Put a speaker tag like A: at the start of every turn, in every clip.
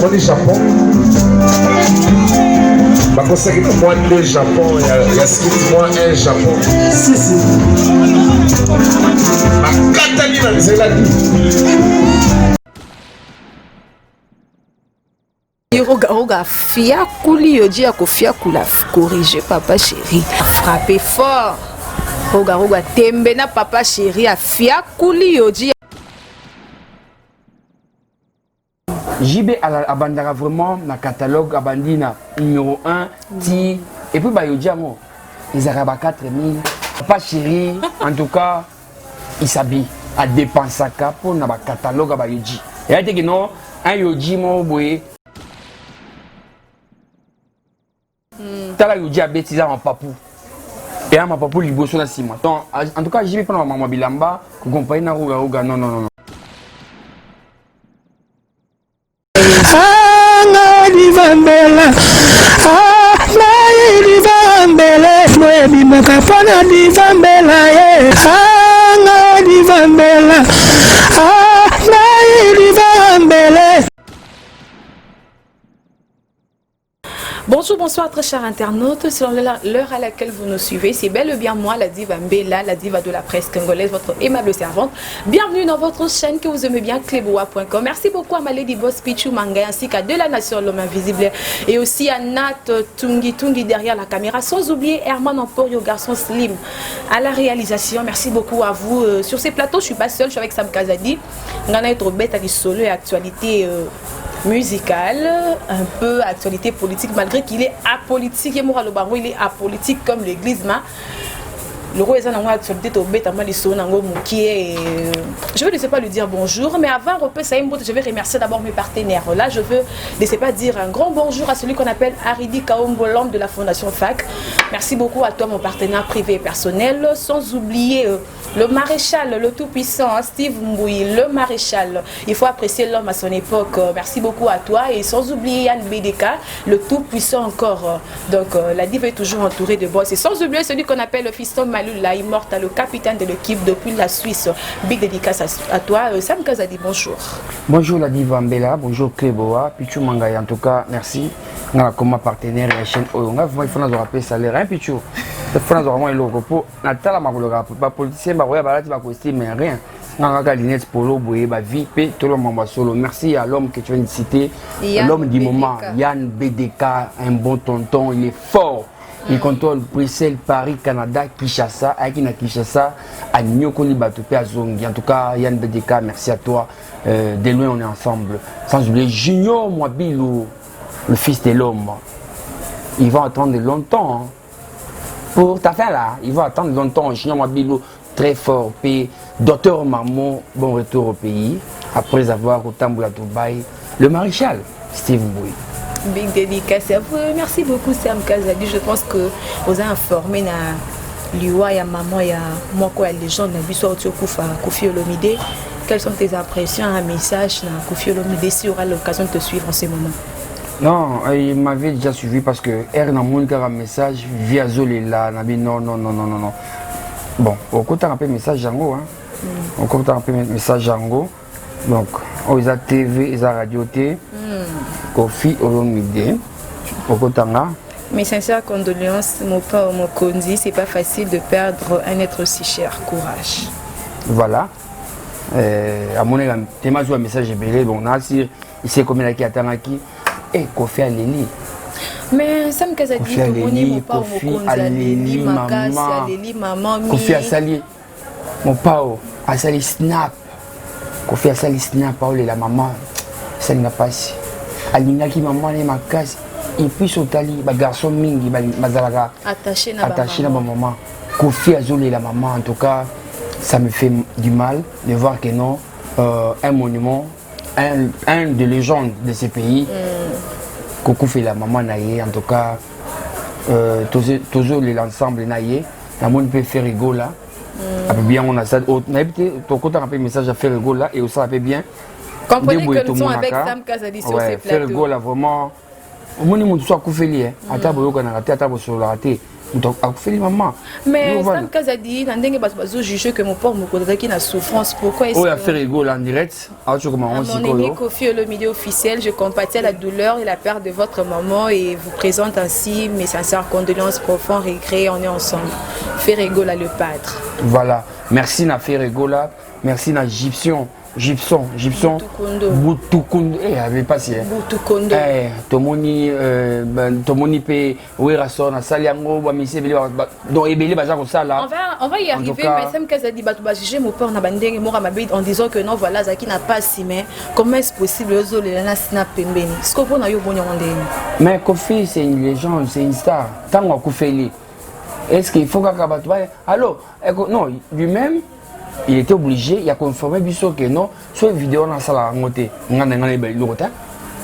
A: du Japon. Bah, quand c'est que moi, le Japon, il y a ce qui moi, un Japon. Si. Ma Catalina, c'est la vie.
B: Roga, fia kouli yodi ya kofia kula corriger papa chéri. Frapper fort. Roga, tembe na papa chéri a fia kouli yodi.
C: JB abandara vraiment na catalogue abandina numéro 1 ti et puis ba yodi amo ils araba 4000 papa chéri en tout cas il s'habille à dépenser pour na ba catalogue ba yodi et a dit que non un yodi mo boye tala yodi a bêtise en papou et ma papou liboso na sima donc en tout cas JB pendant maman bilamba ko compagnie na roga non
D: Divambela, divambela, moi bimaka pona divambela, divambela, divambela.
B: Bonjour, bonsoir très chers internautes, selon l'heure à laquelle vous nous suivez, c'est bel et bien moi, la diva Mbela, la diva de la presse congolaise, votre aimable servante. Bienvenue dans votre chaîne que vous aimez bien, Kleboa.com. Merci beaucoup à ma Lady Boss Pichou Manga ainsi qu'à De la Nation, l'homme invisible, et aussi à Nat Tungi derrière la caméra, sans oublier Herman Emporio, garçon slim, à la réalisation. Merci beaucoup à vous. Sur ces plateaux, je ne suis pas seule, je suis avec Sam Kazadi. On a être bête à solo et actualité musicale, un peu actualité politique, malgré qu'il est apolitique. Et moi, le baron, il est apolitique comme l'église. Le roi est en actualité, je ne sais pas lui dire bonjour, mais avant, je vais remercier d'abord mes partenaires. Là, je veux, ne sais pas dire un grand bonjour à celui qu'on appelle Aridi Kaombo, l'homme de la Fondation FAC. Merci beaucoup à toi, mon partenaire privé et personnel. Sans oublier le maréchal, le tout-puissant, Steve Mbouy, le maréchal. Il faut apprécier l'homme à son époque. Merci beaucoup à toi. Et sans oublier Yann BDK, le tout-puissant encore. Donc, la dive est toujours entourée de boss. Et sans oublier celui qu'on appelle le fiston Malula, immortel, le capitaine de l'équipe depuis la Suisse. Big dédicace à toi. Sam Kazadi, bonjour.
C: Bonjour la diva Mbela, bonjour Kleboa, Pichou Manga, en tout cas, merci. On a comme partenaire la chaîne Oyonga, il faut nous rappeler salaire, hein Pichou. Il faut nous vraiment le repos. Natala m'a le rappel, pas politicien, bah ouais, bah là tu vas coster, mais rien. On a Linette Polo, Boye, bah vie, tout le monde solo. Merci à l'homme que tu viens de citer, l'homme du moment, Yann BDK, un bon tonton, il est fort. Il contrôle Bruxelles, Paris, Canada, Kinshasa, avec Kinshasa, à Nyokoli Batopé, à Zongi. En tout cas, Yann BDK, merci à toi. De loin, on est ensemble. Sans oublier Junior Mwabilou, le fils de l'homme. Il va attendre longtemps. Hein. Pour ta fin là, il va attendre longtemps. Junior Mwabilou, très fort. Puis, Docteur Marmon, bon retour au pays. Après avoir au Tamboula Dubaï, le maréchal, Steve Mbouy.
B: Big dédicace à vous. Merci beaucoup Sam Kazadi. Je pense que vous avez informé na Liwa, ya maman, ya moi quoi les gens na biso Koufa Koffi Olomide. Quelles sont tes impressions, un message na Koffi Olomide si aura l'occasion de te suivre en ce moment?
C: Non, il m'avait déjà suivi parce que R n'a pas un message via Zolela. Non. Bon, au côté un peu message Django, hein. Au côté un peu message Django. Donc, ils ont TV, ils ont radio T. Koffi Olomide, Okotanga.
B: Mes sincères condoléances, mon père, mon Kondi, c'est pas facile de perdre un être aussi cher. Courage.
C: Voilà. À mon avis, tu m'as joué un message belé. Bon, il sait combien il y a qui. Et Koffi Aleli.
B: Mais Sam Kazadi,
C: Koffi Aleli, maman. Koffi Asali. Mon pao, Asali Snap. Koffi Asali Snap, Paul et la maman. Ça n'a pas passé. Alingaki maman et ma casse et puis sotali ba garçon mingi bazalaka attaché na ba maman Koffi Azolé la maman. En tout cas ça me fait du mal de voir que non un monument un de légendes de ce pays Koffi fait la maman naïe. En tout cas toujours l'ensemble naïe la monde peut faire rigolo là bien on a ça on a peut-être côté un peu message à faire rigolo là et aussi ça fait bien.
B: Comprenez que nous sommes avec Sam Kazadi sur ces plateaux.
C: Faire go là vraiment. Au moins, il soit couvert. Attends, boyo kana raté, attends, sur la raté. donc a fait maman.
B: Mais Sam Kazadi nandenge bazo juger que mon père me connaît qui na souffrance. Pourquoi est-ce
C: que a fait rigole en direct? Tu comment on s'y
B: connaît? Kofi le milieu officiel, je compatis à la douleur et la perte de votre maman et vous présente ainsi mes sincères condoléances, profonds regrets, on est ensemble. Fait rigole le padre.
C: Voilà, merci na fait rigole, merci na Gibson. Boutukondo, avait passé.
B: Boutukondo.
C: Tomoni pe Werason, na Saliango, Bamise, donc Ebele Bazar ça là.
B: On va y arriver, mais Sam Kazadi Batouba, j'ai mon père, on a bandé, en disant que non, voilà, Zaki n'a pas si, mais comment est-ce possible, Ozolena Sina Pembeni? Ce qu'on a eu bon
C: mais Kofi, c'est une légende, c'est une star. Tant qu'on a Kofi, est-ce qu'il faut qu'à Batouba? Alors, non, lui-même. Il était obligé, il a confirmé que non, sur une vidéo dans la salle à monter,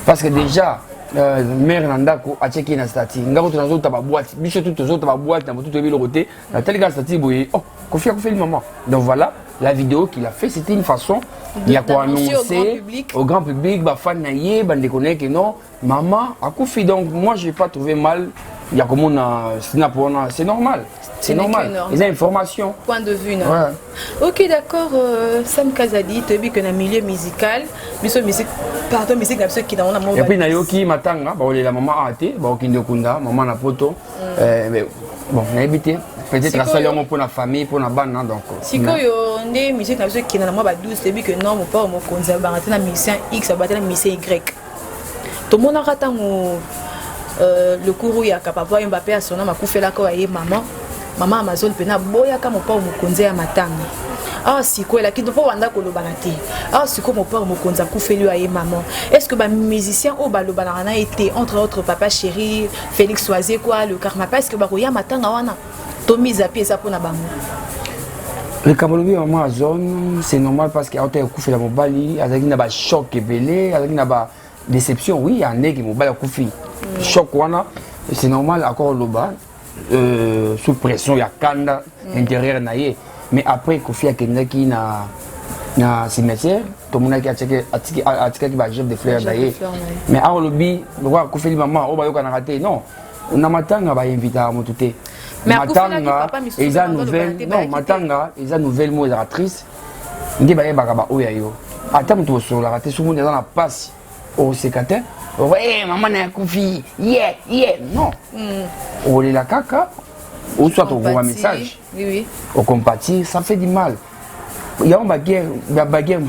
C: parce que déjà, mère Nandako a checké la stati, il a tout boîte, bicho tout aux autres boîte, dans tout le côté, la telle stati, oh, Kofi a fait le moment. Donc voilà, la vidéo qu'il a fait, c'était une façon, il a quoi annoncer au grand public, fan naïe, déconner que non, maman a Kofi. Donc moi, je n'ai pas trouvé mal. Il y a comme c'est normal. C'est normal. Les informations.
B: Point de vue, non? Ouais. Ok, d'accord. Sam Kazadi, tu as vu que dans le milieu musical, musique, qui dans
C: mon. Et puis, Nayoki Matanga, la maman a été, Kunda, maman a poto. Mais bon, on a évité. Peut-être la salle pour la famille, pour la bande. Donc.
B: Si vous avez des musiques qui dans la 12, tu as vu que non, mon père, mon conseil, un musicien X, un musicien Y. Tout le monde a raté le cours où il y a capable Mbappé à son nom a fait la quoi et maman Amazon pena boya kama pa mukonze ya matanga si quoi la qui doit wanda ko lobanati si quoi mon père mukonza ku fait lui aye maman est-ce que ba musicien au ba lobanana été entre autres papa chéri Félix Soisé quoi le karma parce que ba ko ya matanga wana to mise à pied ça pour na bango
C: le Camerounais maman Amazon c'est normal parce qu'il a été ku fait la mobali azaki na ba choc belé azaki na ba déception oui il y a un nèg mobali ku fait choc wana c'est normal encore le bas sous pression il y a kanda intérieur naie mais après Kofi a qui na cimetière tout le monde qui a checké qui va chef de fleurs naie mais à lobby voir Kofi maman au ba yoka na raté non na matanga ba inviter à motuté matanga ils a nouvelle non matanga ils a nouvelle modératrice ndi ba yeba ba oya yo ata mutu sur la raté sous monde dans la passe au sécateur. Ouais, maman n'a Kofi, non. On est la caca, ou soit on voit un message.
B: Oui.
C: On compatit, ça fait du mal. Il y a une bagarre,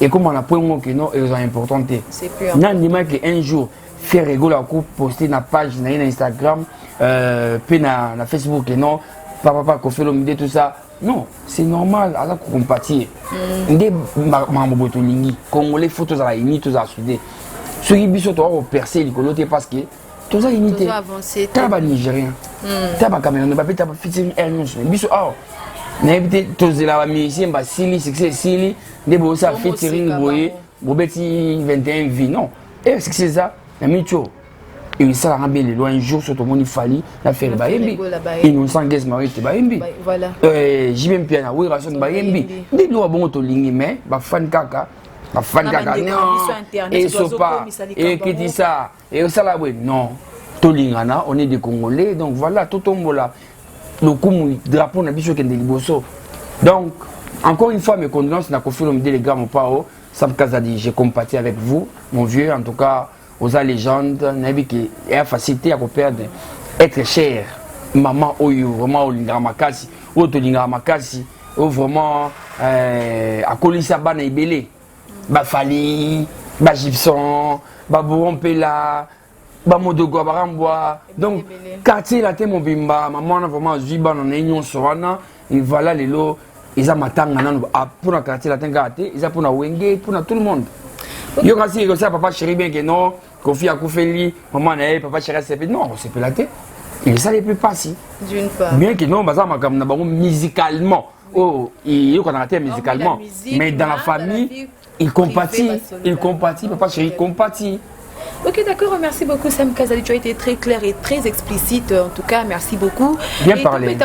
C: et comme on a pris un mot qui est important.
B: C'est pur.
C: Non, dis-moi qu'un jour, faire rigoler à poster na page, na Instagram, puis na Facebook, et non, papa, Kofi l'omidé, tout ça. Non, c'est normal, alors qu'on compatit. Des mamans Congolais, photos à la limite, tous à souder. Ceux qui sont percés, ils connaissent parce que tout ça limité. Tu as Nigérien, tu as Cameroun, tu as fait un biso. N'habite tous les musiciens, Sili, succès, Sili, des beaux ça featuring, boye, Bobeti 21 vie. Non, et c'est ça, la micho. Et ça la rambé les lois un jour sur ton monde il fallait la faire baïmbi. Ils nous s'engagent marie te baïmbi.
B: Voilà.
C: J'y même bien oui ration baïmbi. Des lois bon to lingi mais ba fan kaka. Ba fan kaka non. Et sopa et qui dit ça et ça la oui non. To lingana on est des Congolais donc voilà tout tombe là. Le coup drapeau na biso kende liboso. Donc encore une fois mes condoléances na Kofi Olomide les gars mon pao Sam Kazadi j'ai compati avec vous mon vieux en tout cas aux légendes, il y a facilité à perdre, être cher, maman, vraiment, au Lingamakasi, ou au Lingamakasi, ou vraiment, à Colissa Bana Ibele, Bafali, Bajibson, Babourompela, Bamodogo, Barambois, donc, quartier la thème Bimba, maman, vraiment, Ziba, on a union Sorana, et voilà les lots, ils ont matanga, pour la quartier la thème, ils ont pour la Wenge, pour tout le monde. Il y a aussi papa chéri bien que non, Kofi a Koufeli, maman n'a papa chéri c'est non, c'est pas la tête. Et ça ne peut pas si.
B: D'une part.
C: Bien que non, musicalement, il y a qu'on a raté musicalement, mais dans la famille, il compatit, papa chéri compatit.
B: Ok, d'accord, merci beaucoup Sam Kazadi, tu as été très clair et très explicite, en tout cas, merci beaucoup.
C: Bien parlé.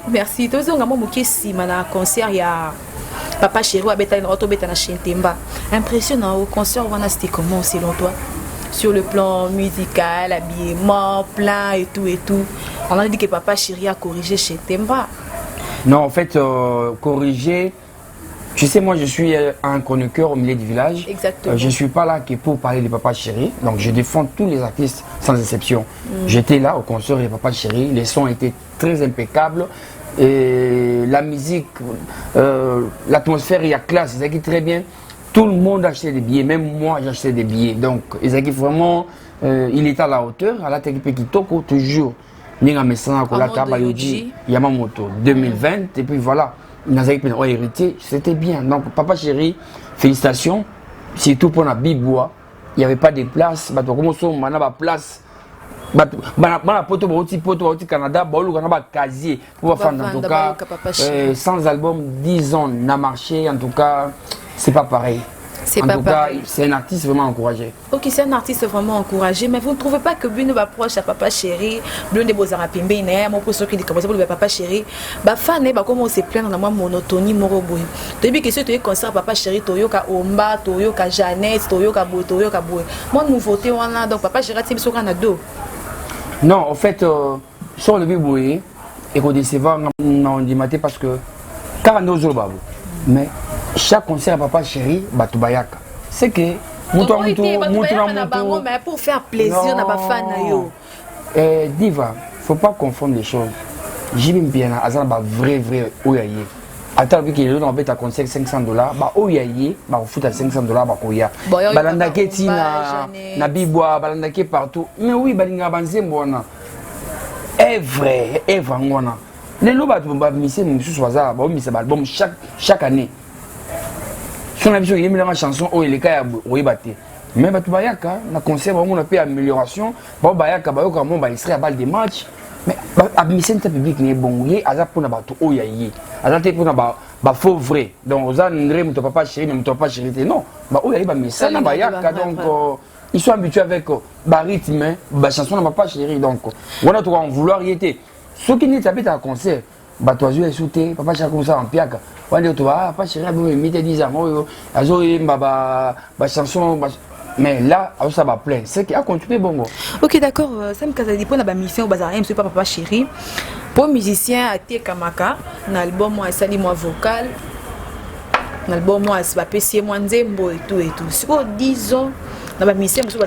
B: Merci. Tu as dit si mana concert il y a Papa Chéri a bêta une auto bêta na Chintemba. Impressionnant au concert c'était comment selon toi sur le plan musical, habillement, plein et tout On a dit que papa chéri a corrigé chez Temba.
C: Non, en fait, corriger. Tu sais, moi, je suis un chroniqueur au milieu du village.
B: Exactement.
C: Je ne suis pas là que pour parler de Papa Chéri. Donc, je défends tous les artistes sans exception. J'étais là au concert de Papa Chéri. Les sons étaient très impeccables. Et la musique, l'atmosphère, il y a classe. Ils étaient très bien. Tout le monde achetait des billets. Même moi, j'achetais des billets. Donc, ils étaient vraiment... il est à la hauteur. À la technique qui toque toujours. Yamamoto 2020. Et puis voilà. Ils ont hérité, c'était bien. Donc, Papa Chéri, félicitations. Surtout pour la Bibois, il n'y avait pas de place. Comment ça, on a place. Canada, casier. Pour faire en tout cas, sans album, 10 ans, n'a marché. En tout cas, c'est pas pareil.
B: C'est
C: en
B: pas
C: tout
B: pareil.
C: cas, c'est un artiste vraiment encouragé.
B: Ok, c'est un artiste vraiment encouragé, mais vous ne trouvez pas que Bruno va proche à Papa Chéri, Bruno de Bozara Pimbe, mon pour ceux qui commencent pour le Papa Chéri, bah fan bah comment on se plaint dans la monotonie moroboy. Depuis que tu es concert Papa Chéri, Toyoka Omba, Toyoka Jeannette, Toyoka Bo, Toyoka Boy. Moi nouveauté on a donc Papa Chéri c'est sur Canada.
C: Non, en fait, sur le Biboy, et qu'on décevant on dit maté parce que 42 jours babou. Mais chaque concert Papa Chéri, Batubayaka. C'est que
B: pour faire plaisir à ma fan
C: Diva, faut pas confondre les choses. Jimmy Mpiana, Azan ba vrai oyaye. Attends que les gens ont fait un concert $500, bah oyaye, bah on fout à $500 bah koya. Balandake tina na Bibois, balandake partout. Mais oui, balinga banze mbona. Est vrai ngona. Les lots ba misé monsieur Soaza, ba misé album chaque année. Si on a besoin de la chanson, oh, il est cas oui batté. Mais bah tu vas y na concert vraiment on a fait amélioration. Bah bayaka bah comment bah il serait à balle des matchs. Mais à mission public n'est bon oui à ça pour na bah tout oh yaye. À ça pour na bah faux vrai. Donc aux andré mon papa chéri ne mon papa chéri non. Bah oh yaye bah mais ça na bayaka donc ils sont habitués avec bah rythme bah chanson na papa chéri donc on a tout en vouloir y était. Ceux qui n'est pas à concert bah toi je sauté papa chéri comme ça en piaca. Papa Chéri a mis 10 ans, chanson, mais là, ça va plein. C'est qu'il a continué bon.
B: Ok, d'accord. Ça me casse des points dans la mission au bazar. Je suis pas Papa Chéri. Pour musicien, à Té Kamaka, dans l'album, moi, ça dit moi vocal. Dans l'album, moi, c'est pas PC, moi, Nzembo et tout. C'est pour 10 ans, dans la mission, je suis dans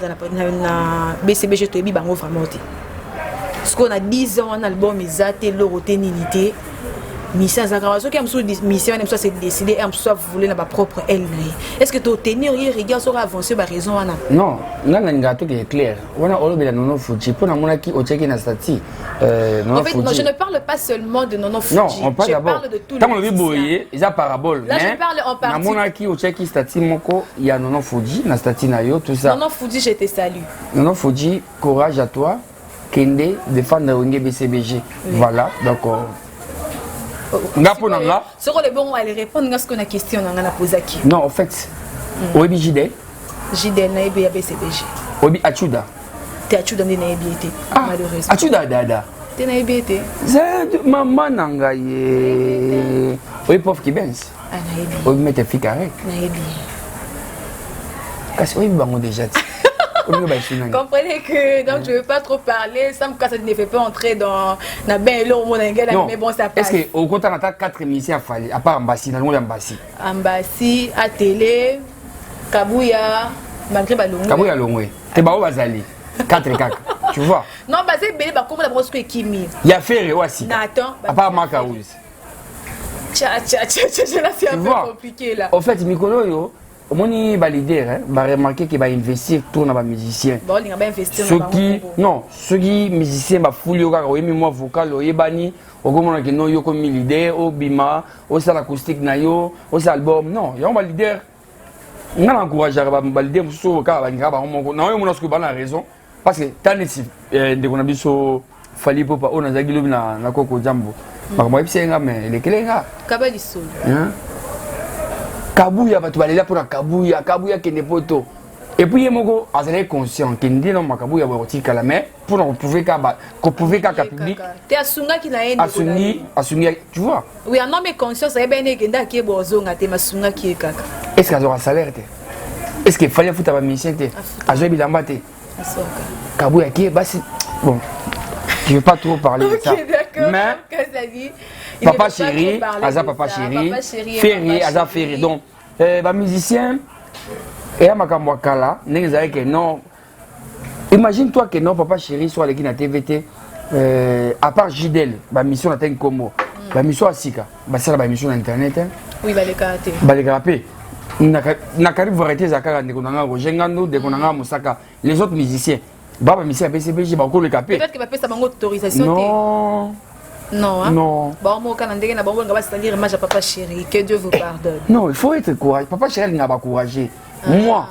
B: BCBG, je suis vraiment. Parce qu'on a 10 ans, un album, ils ont été l'oroté, n'inité. Mission Zakawazo qui a mission même ça c'est décidé et soit voulu dans ma propre aile. Est-ce que tu tenir regarde sur avancer par raison ana?
C: Non, on a un gâteau qui est clair. On a olobe la nono fuji pour na mona ki o cheki na stati.
B: En fait, non, je ne parle pas seulement de nono fuji.
C: Non, on parle d'abord.
B: De tout.
C: Tant on le boyer, ils a parabole.
B: Là je parle en partie.
C: Na mona ki o cheki stati moko, il y a nono fuji na stati na yo tout ça.
B: Nono fuji je te salue.
C: Nono fuji, courage à toi. Kende défendre Wenge BCBG. Voilà, d'accord.
B: Sur le bon, elle répond à ce qu'on a question on a posé qui.
C: Non, en fait, Obi Jidel.
B: Jidel na EB BCBG.
C: Obi Achuda.
B: T'es Achuda na EBT. Malheureusement.
C: Achuda dada.
B: T'es na EBT.
C: C'est maman nangaye. Obi pauvre qui benz.
B: Ah na EB.
C: Obi mette fille carré.
B: Na EB.
C: Qu'est-ce Obi bango déjà.
B: Comprenez que donc je ne veux pas trop parler, ça me casse, ça ne fait pas entrer dans la bain l'eau mais bon ça passe.
C: Est-ce qu'au compte on a 4 émissions à faire à part Ambassi dans le Ambassi?
B: Ambassi, à télé, Kabouya, malgré Balongwe.
C: Kabouya Longwe. T'es bao bazali. 4 tu vois?
B: Non, bah c'est belé bah comment la brosse que Kimi.
C: Il y a Ferré aussi.
B: Nathan.
C: À part Makaouz.
B: Tcha là c'est un peu compliqué là.
C: En fait, Mikolo yo Moni leader va remarquer qu'il va investir tout dans les musiciens.
B: Bon, il va investir
C: ceux qui musiciens va fouiller au moi vocal au yebani au comment que non yo comme leader au bima au sala acoustique na yo au album non yo va leader on a encouragé va leader sur ka va ngaba on na yo mona ce que ba la raison parce que tanisi de qu'on a biso fali popa on a zagilo na koko jambo ba moi psenga mais les kelenga
B: kabali solo
C: Kabouya va te aller là pour la Kabouya qui n'est pas tout. Et puis il moko azalé conscient qu'il dit non ma Kabouya va retirer la main pour qu'on pouvait qu'à public.
B: Tu as sunga qui n'a
C: Asungi, tu vois.
B: Oui, un homme est conscient, ça est bien que qui est bozonga te masunga qui est kaka.
C: Est-ce qu'il y a un salaire? Est-ce qu'il fallait foutre ma mission? Azoe bilamba te. Kabouya qui est bon. Je ne veux pas trop parler de ça.
B: Mais
C: papa chéri, Aza papa chéri, Ferry, Aza Ferry. Donc, les musiciens, et à Makamwakala, non. Imagine-toi que non, papa chéri soit avec la TVT, à part Gidel, la mission à Tenkomo, la mission à Sika, c'est la mission internet.
B: Oui, les karaté.
C: Les karaté. Nakari variété Zakara, les autres musiciens. Baba musicien BCBG, le capé.
B: Peut-être que papa ça manque d'autorisation.
C: Non.
B: Non, hein?
C: Non.
B: Bon, moi, quand on dit que c'est-à-dire image à papa chéri, que Dieu vous pardonne.
C: Non, il faut être courageux. Papa chéri n'a pas courageux. Moi.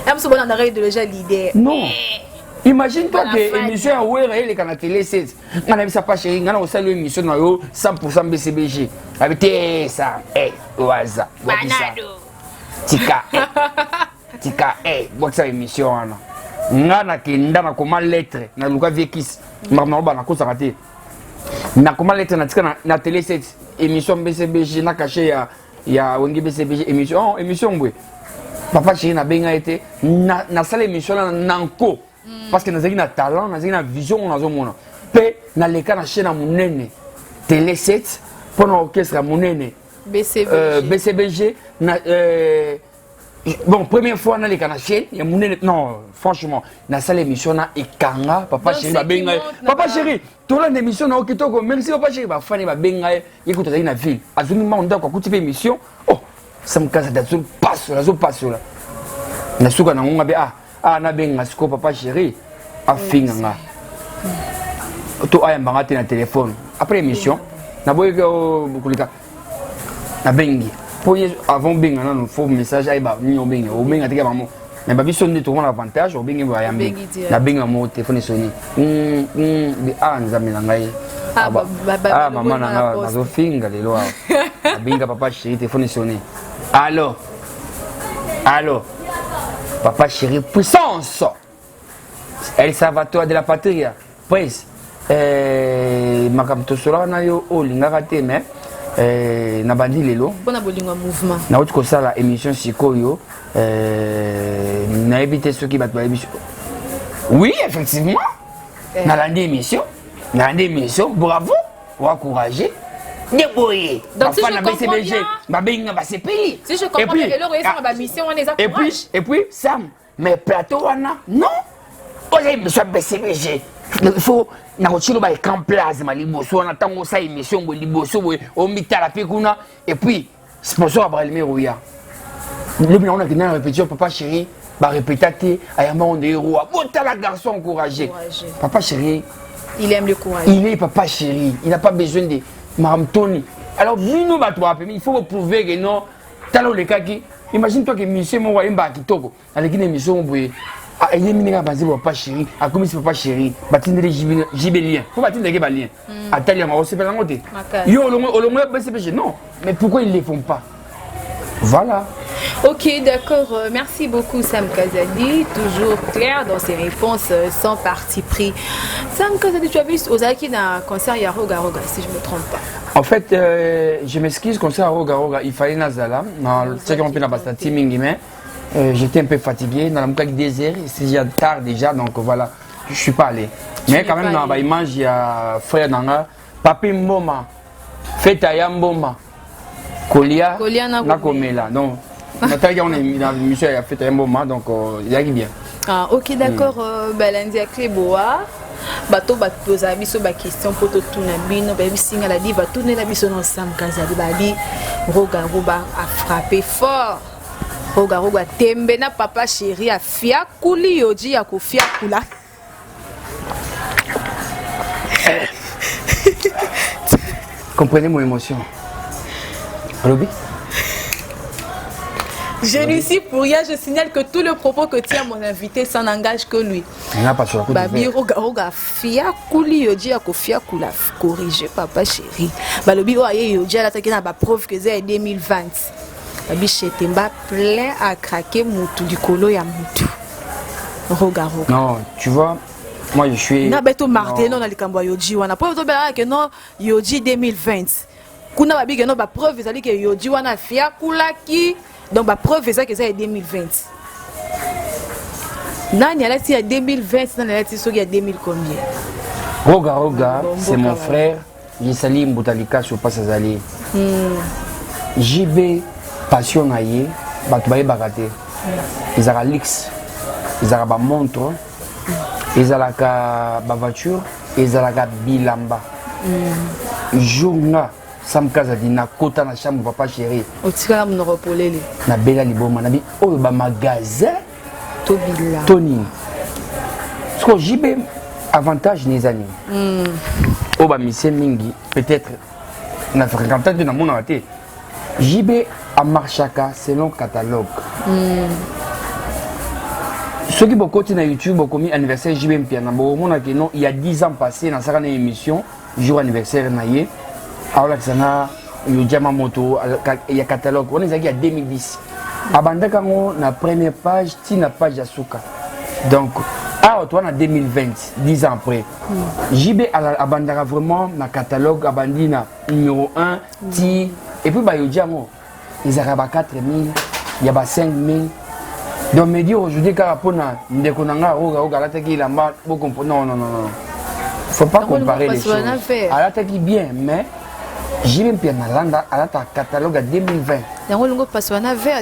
B: On a déjà l'idée.
C: Non. Imagine-toi que l'émission où elle est quand la télé 16. On a vu ça pas chéri, on a aussi l'émission dans 100% BCBG. Avec ça, Oaza, Tika, Tika, bon ça émission là. Ngana kenda na comment lettre na luka vekis marmaro bana ko sakate na comment lettre na tika na télé 7 émission BCBG na caché ya wengi BCBG émission bwe papa chéri na benga été na salle émission na nko parce que nazaki na talent nazaki na vision na zo mona pe na leka na chaîne na munene télé 7 pour na orchestre munene BCBG na bon, première fois, on a les canachés, il y a mon non, franchement, dans cette émission, on a Ekanga, papa chéri, papa chéri, tout le émission, on a Okitoko, même si papa chéri, va faire des benga, écoute, il y a une ville. À ce moment, on a encore écouté l'émission, oh, ça me casse la tête, passe là. Na souka na ngonga be na benga siko papa chéri, a finga. To aya mbangate na téléphone. Après l'émission, na boye beaucoup de na bengi. Avant benga non faut message ay ba ni benga o benga tika maman mais ba biso ndi to on avantage o benga ba yambe na benga mo téléphone soni bi nzambe na ngai maman na bazo finga lelo benga papa chéri téléphone soni allô papa chéri puissance El Salvador de la patrie pues makamto sora na yo o lingaka te mais na bandi lelo
B: bona bolingo mouvement
C: na autre ça la émission sikoyo na éviter ceux qui battent l'émission oui effectivement na landi émission bravo ou encourager débrouiller
B: donc si je comprends bien
C: babenga ba sepeli
B: si je comprends bien et leur ba mission on les encourage
C: et puis Sam mais plateau wana non on est mission BCBG il faut na kochilo ba écran plasma liboso na tango sa émission bo liboso bo o mitala pe kuna et puis sponsor a bralmer oya le bien on a que na répétition papa chéri ba répétater ayama on est héros bota la garçon encouragé papa chéri
B: il aime le courage
C: il est papa chéri il n'a pas besoin de Madame Tony alors nous ba toi il faut prouver que non talo le kaki imagine toi que monsieur mo wa imba kitoko avec une émission boye il est miné à baser papa chéri à comme papa chéri batinde gibelien faut batinde que balien attali on se fait en côté yo au long BCBG non mais pourquoi ils les font pas voilà.
B: Ok, d'accord. Merci beaucoup Sam Kazadi, toujours clair dans ses réponses sans parti pris. Sam Kazadi, tu as vu Ozaki dans un concert il y a Roga si je ne me trompe pas.
C: En fait, je m'excuse, concert à Roga, il fallait Nazala, c'est qu'on peut pas timing mais j'étais un peu fatigué dans le désert, c'est déjà tard déjà donc voilà, je suis pas allé. Mais quand même dans la image il y a frère Nanga, Papi Mboma, Feta Yamboma. Kolia na komela donc Nathalie on est dans monsieur a fait un moment donc il arrive bien.
B: Ah OK d'accord Balandia Kleboa bato posa biso ba question pour tout na bino ba bisinga la diva tourner la biso dans Sam Kazadi babi Roga a frappé fort Roga tembe na papa chéri a fia kuli yoji ya kufia kula.
C: Comprenez mon émotion. Lobby.
B: Je ne suis pour rien, je signale que tout le propos que tient mon invité, ça n'engage que lui. Babi Roga fia kuli yoji ya kufia kula corriger papa chéri. Balobi o aye yoji la takina ba preuve que c'est 2020. Babi chetemba plein à craquer mutu du colo ya mutu. Roga.
C: Non, tu vois, moi je suis
B: na beto martelé non na likambo yoji wana. Pour to bela que non yoji 2020. Kuna babi que non ba preuve ezali que yoji wana fia kulaki donc ba preuve ça que ça est 2020 nani alati ya 2020 nani alati soki ya 2000 combien
C: Roga Roga, c'est mon frère. Yesali Mboutalika sur Passazali. JB, passion naïe, Batoubaye Bagate. Ils ont l'X, ils ont la montre, ils ont la voiture, ils ont la bilamba. Journa, Sam Kazadi, na kota na chambre, papa chéri.
B: Otika na repolele.
C: Na bela liboma, na bi, oh, ba magasin.
B: Tobila.
C: Tony. Parce que JB, avantage les années. Oh, bah, Missé Mingi, peut-être, on a fréquenté de mon raté. JB a marchaka selon catalogue. Ceux qui ont continué sur YouTube ont commis anniversaire JB Mpiana. Il y a 10 ans passés, dans cette émission, jour anniversaire naïe. Alors là, il y a Moto, il y a catalogue. On est à 2010. Abanda Kango, la première page, la page Asuka. Donc, toi, en 2020, 10 ans après, JB a vraiment le catalogue, Abandina numéro 1, Ti, et puis ils ont 4 000, il y a 5 000. Donc, me dire aujourd'hui, car pour non, faut pas comparer les choses. Elle a été bien, mais JB Pianalanda, elle a un catalogue à 2020.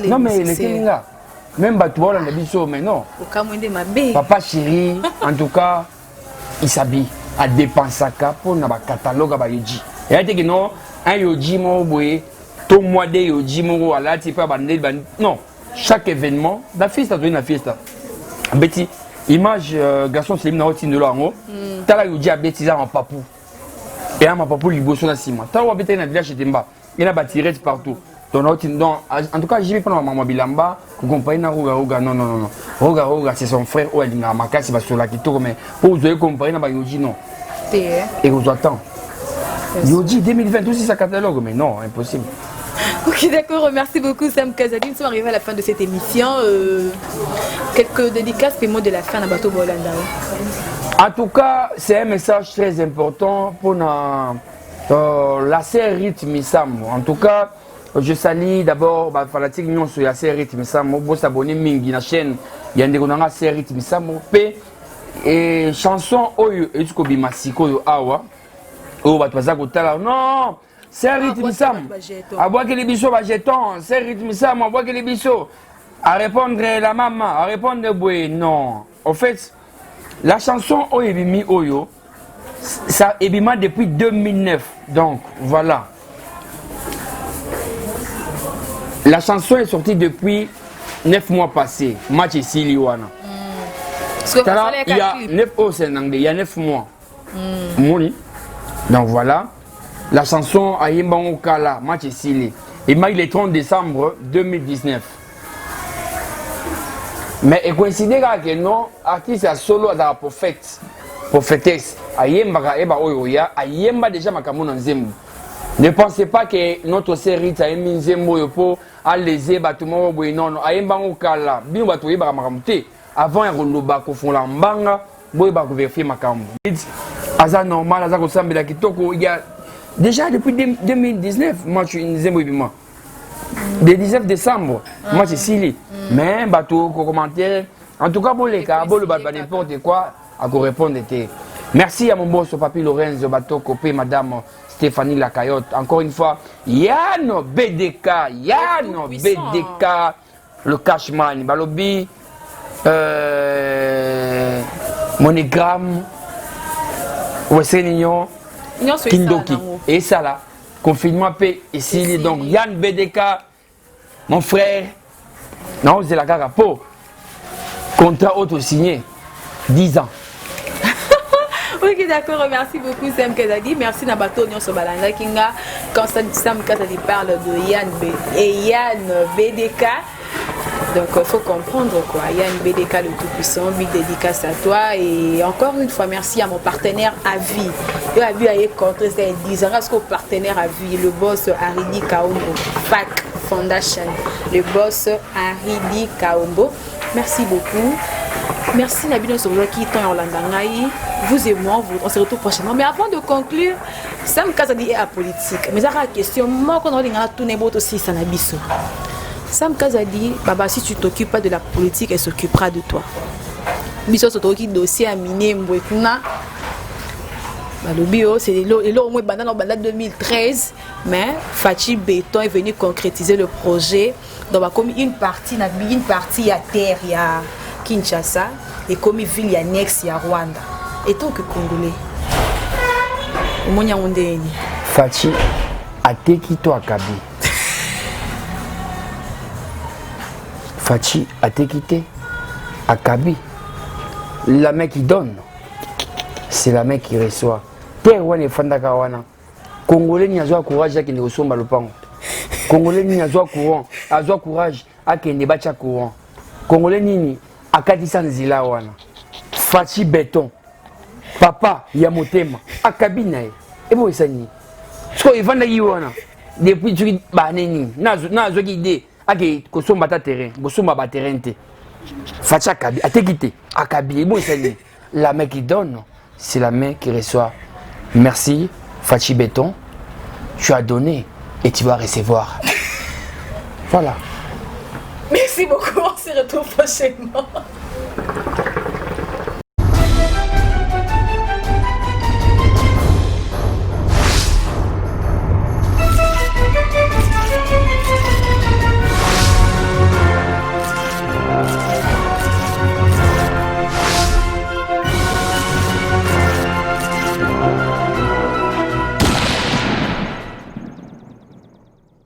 C: Non, mais les Kélinga. Même Batouba, on a dit ça, mais non. Papa chéri, en tout cas, il s'habille à dépenser pour un catalogue à Yoji. Et il a dit que non, un Yoji, tout mois de Yoji, non, chaque événement, la fiesta, la fiesta. Betty, image, garçon, c'est l'image de l'ango. T'as la Yoji à Betty en papou. Et un papou, il bosse sur la ciment. T'as la Betty dans le village, il y a des tirets partout. Donc, en tout cas, je vais prendre maman Bilamba, vous comprenez, Roga Roga, non. Roga Roga, c'est son frère, ou elle a ma casse, il va sur la Kito, mais pour vous comprendre, Yoji, non. Et vous attendez. Yoji 2020, tout c'est sa catalogue, mais non, impossible.
B: Ok, d'accord, merci beaucoup Sam Kazadi. Nous sommes arrivés à la fin de cette émission. Quelques dédicaces et mots de la fin à Bateau Bolanda.
C: En tout cas, c'est un message très important pour la série Rythme Sam. En tout cas, je salue d'abord les fanatiques sur la série Rythme Sam. Vous abonnez à la chaîne, il y a une série Rythme Sam. Et chanson Oyo Etukobi Masiko Awa. Oh, non, c'est Rythme Sam. À boire que les bisous, c'est Rythme Sam, à boire que les bisous. À répondre la maman, à répondre Boué, non. En fait, la chanson Oyo Ebimi Oyo, ça Ebima depuis 2009. Donc, voilà. La chanson est sortie depuis 9 mois passés. Match ici, Liwana. Il y a 9 mois, il y a 9 mois. Donc voilà. La chanson a Yembango Kala, match ici. Et il est 30 décembre 2019. Mais il coïncide que non, artiste a solo à la prophète. Prophétesse. Ayemba Eba Oyoya, Ayemba déjà Makamon en Zembo. Ne pensez pas que notre série a mis Zembo pour aller battement non Ayemba Okala. Bien batoué Baramaramente. Avant un roloba ko font la mbanga, boy ba ko vérifier Makambo. Aza normal, Aza ko sambela kitoko, il y a déjà depuis 2019, moi je suis Zembo Ibima. Le 19 décembre, moi c'est Sili. Mais bateau, commentaire. En tout cas, pour les cas, pour le bateau, n'importe quoi, à quoi répondre. Merci à mon boss, Papi Lorenzo, bateau, copé, madame Stéphanie Lacayotte. Encore une fois, Yann BDK, le Cashman, Balobi, Monogramme, Ouessénignon, Kindoki. Et ça là. Confinement paix ici, donc Yann BDK, mon frère, non, c'est la carapo. Contrat auto signé, 10 ans.
B: Ok, d'accord, merci beaucoup Sam Kazadi. Merci Nabato Nyon Sobalanga Kinga. Quand Sam Kazadi parle de Yann BDK, donc il faut comprendre quoi. Yann BDK le tout-puissant, big dédicace à toi. Et encore une fois, merci à mon partenaire à vie. Il a vu à contre ces 10 ans, parce qu'au partenaire à vie, le boss Aridi Kaombo, FAC Foundation, le boss Aridi Kaombo. Merci beaucoup. Merci Nabino Sobloki, Ton Orlandangaï. Vous et moi, on se retrouve prochainement. Mais avant de conclure, Sam Kazadi est apolitique. Mais il y a une question, moi, quand on a tout les aussi, ça n'a biso. Sam Kazadi, Baba, si tu t'occupes pas de la politique, elle s'occupera de toi. Biso, c'est toi qui dossier à miner, Mbouekuna. Le bio, c'est au moins en 2013, mais Fachi Béton est venu concrétiser le projet. Donc, comme une partie à terre, il y a Kinshasa, et comme une ville annexe, il y a Rwanda. Et tant que Congolais,
C: Fachi a tekito akabi. Fachi a tekité akabi. La main qui donne, c'est la main qui reçoit. Terre wana fanda kawana. Congolais ni azwa courage qui ne reçoit pas le pan. Congolais ni azwa courage à qui ne bacha courant. Congolais ni akatisa nzila wana. Fachi Béton. Papa ya motema akabi nae. Ebo esani. So evanda yiwana. Depuis tu baneni nazo ki idée ake kosomba ta terrain, bosomba ba terrain te. Fachi akabi atekité akabi ebo esani. La main qui donne, c'est la main qui reçoit. Merci Fachi Béton. Tu as donné et tu vas recevoir. Voilà.
B: Merci beaucoup, on se retrouve prochainement.